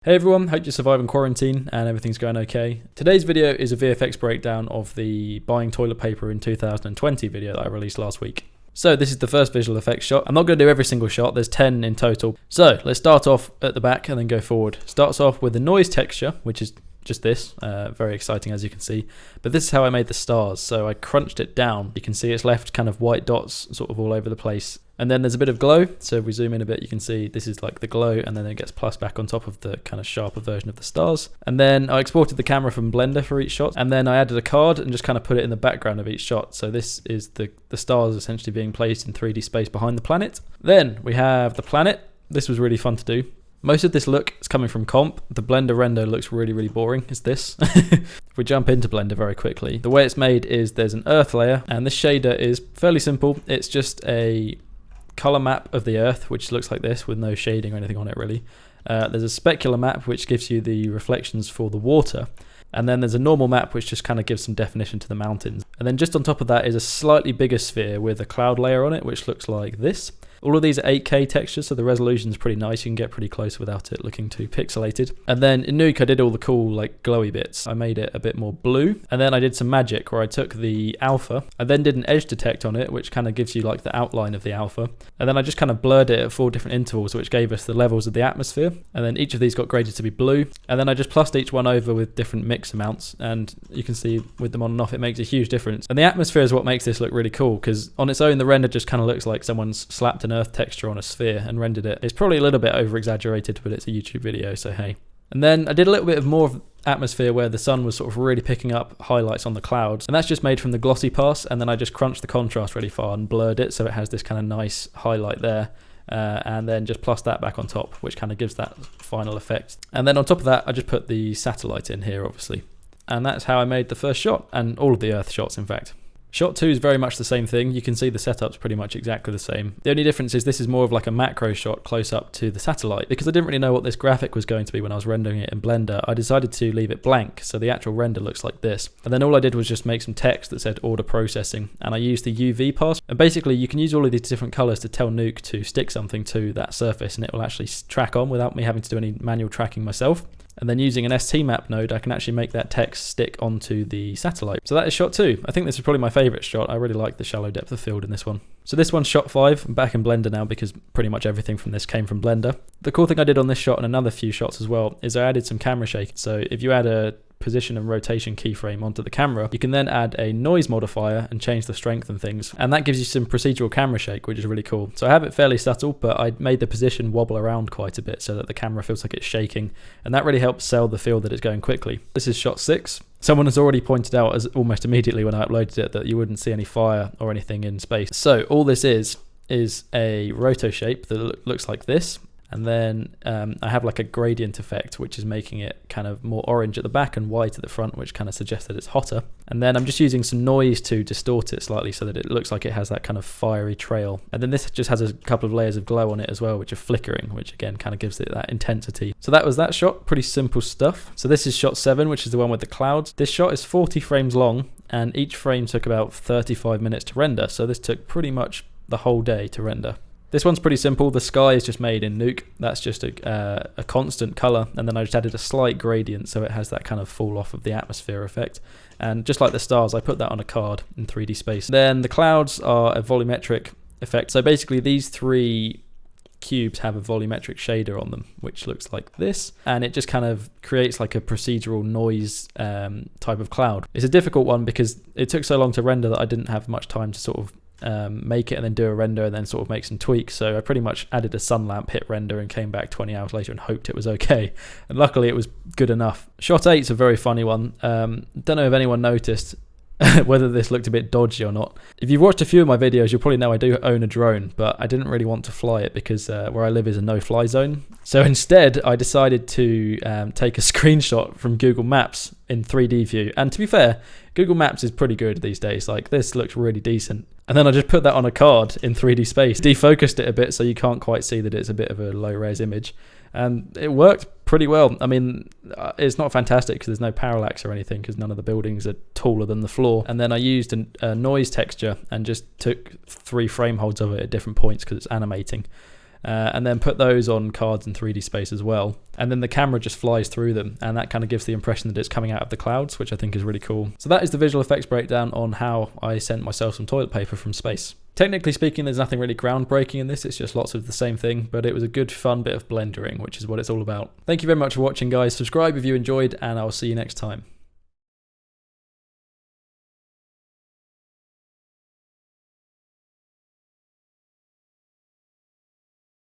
Hey everyone, hope you're surviving quarantine and everything's going okay. Today's video is a VFX breakdown of the buying toilet paper in 2020 video that I released last week. So this is the first visual effects shot. I'm not going to do every single shot, there's 10 in total. So let's start off at the back and then go forward. Starts off with the noise texture, which is just this, very exciting as you can see. But this is how I made the stars. So I crunched it down. You can see it's left kind of white dots sort of all over the place. And then there's a bit of glow. So if we zoom in a bit, you can see this is like the glow, and then it gets plus back on top of the kind of sharper version of the stars. And then I exported the camera from Blender for each shot. And then I added a card and just kind of put it in the background of each shot. So this is the stars essentially being placed in 3D space behind the planet. Then we have the planet. This was really fun to do. Most of this look is coming from comp. The Blender render looks really, really boring. It's this. If we jump into Blender very quickly, the way it's made is there's an earth layer, and this shader is fairly simple. It's just a color map of the earth, which looks like this with no shading or anything on it really. There's a specular map, which gives you the reflections for the water. And then there's a normal map, which just kind of gives some definition to the mountains. And then just on top of that is a slightly bigger sphere with a cloud layer on it, which looks like this. All of these are 8K textures, so the resolution is pretty nice. You can get pretty close without it looking too pixelated. And then in Nuke, I did all the cool, like, glowy bits. I made it a bit more blue. And then I did some magic where I took the alpha. I then did an edge detect on it, which kind of gives you, like, the outline of the alpha. And then I just kind of blurred it at 4 different intervals, which gave us the levels of the atmosphere. And then each of these got graded to be blue. And then I just plussed each one over with different mix amounts. And you can see with them on and off, it makes a huge difference. And the atmosphere is what makes this look really cool, because on its own, the render just kind of looks like someone's slapped an earth texture on a sphere and rendered it. It's probably a little bit over exaggerated, but it's a YouTube video, so hey. And then I did a little bit of more of atmosphere where the sun was sort of really picking up highlights on the clouds, and that's just made from the glossy pass. And then I just crunched the contrast really far and blurred it so it has this kind of nice highlight there, and then just plus that back on top, which kind of gives that final effect. And then on top of that, I just put the satellite in here, obviously, and that's how I made the first shot, and all of the earth shots in fact. Shot 2 is very much the same thing. You can see the setup's pretty much exactly the same. The only difference is this is more of like a macro shot close up to the satellite. Because I didn't really know what this graphic was going to be when I was rendering it in Blender, I decided to leave it blank, so the actual render looks like this. And then all I did was just make some text that said order processing, and I used the UV pass. And basically you can use all of these different colors to tell Nuke to stick something to that surface, and it will actually track on without me having to do any manual tracking myself. And then using an STMap node, I can actually make that text stick onto the satellite. So that is shot 2. I think this is probably my favorite shot. I really like the shallow depth of field in this one. So this one's shot 5. I'm back in Blender now because pretty much everything from this came from Blender. The cool thing I did on this shot and another few shots as well is I added some camera shake. So if you add a position and rotation keyframe onto the camera, you can then add a noise modifier and change the strength and things, and that gives you some procedural camera shake, which is really cool. So I have it fairly subtle, but I made the position wobble around quite a bit so that the camera feels like it's shaking, and that really helps sell the feel that it's going quickly. This is shot 6. Someone has already pointed out as almost immediately when I uploaded it that you wouldn't see any fire or anything in space. So all this is a roto shape that looks like this. And then I have like a gradient effect, which is making it kind of more orange at the back and white at the front, which kind of suggests that it's hotter. And then I'm just using some noise to distort it slightly so that it looks like it has that kind of fiery trail. And then this just has a couple of layers of glow on it as well, which are flickering, which again kind of gives it that intensity. So that was that shot, pretty simple stuff. So this is shot 7, which is the one with the clouds. This shot is 40 frames long, and each frame took about 35 minutes to render. So this took pretty much the whole day to render. This one's pretty simple. The sky is just made in Nuke. That's just a constant color, and then I just added a slight gradient so it has that kind of fall off of the atmosphere effect. And just like the stars, I put that on a card in 3D space. Then the clouds are a volumetric effect. So basically these 3 cubes have a volumetric shader on them, which looks like this, and it just kind of creates like a procedural noise type of cloud. It's a difficult one because it took so long to render that I didn't have much time to sort of make it and then do a render and then sort of make some tweaks. So I pretty much added a sun lamp, hit render, and came back 20 hours later and hoped it was okay, and luckily it was good enough. Shot 8 is a very funny one. Don't know if anyone noticed whether this looked a bit dodgy or not. If you've watched a few of my videos, you'll probably know I do own a drone, but I didn't really want to fly it because where I live is a no-fly zone. So instead, I decided to take a screenshot from Google Maps in 3D view. And to be fair, Google Maps is pretty good these days. Like, this looks really decent. And then I just put that on a card in 3D space, defocused it a bit so you can't quite see that it's a bit of a low-res image. And it worked pretty well. I mean, it's not fantastic because there's no parallax or anything because none of the buildings are taller than the floor. And then I used a noise texture and just took 3 frame holds of it at different points because it's animating. and then put those on cards in 3D space as well. And then the camera just flies through them, and that kind of gives the impression that it's coming out of the clouds, which I think is really cool. So that is the visual effects breakdown on how I sent myself some toilet paper from space. Technically speaking, there's nothing really groundbreaking in this, it's just lots of the same thing, but it was a good fun bit of blendering, which is what it's all about. Thank you very much for watching, guys. Subscribe if you enjoyed, and I'll see you next time.